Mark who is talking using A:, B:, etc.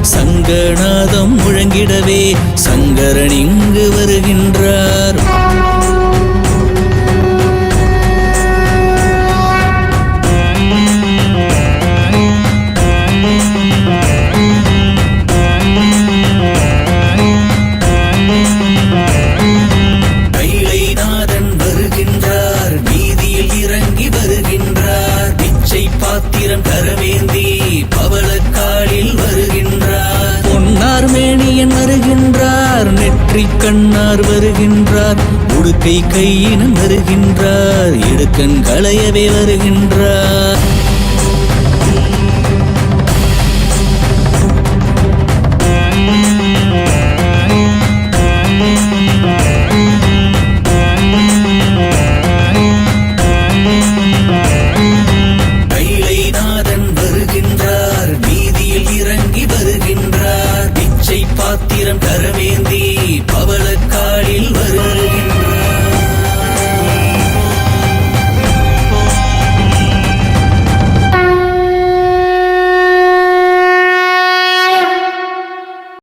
A: சங்கநாதம் முழங்கிடவே சங்கரன் இங்கு வருகின்றார். பாத்திரம் கரவேந்தி பவளக்காலில் வருகின்றார். பொன்னார் மேனியன் வருகின்றார், நெற்றி கண்ணார் வருகின்றார், உடுக்கை கையினம் வருகின்றார், இடுக்கண் களையவே வருகின்றார்.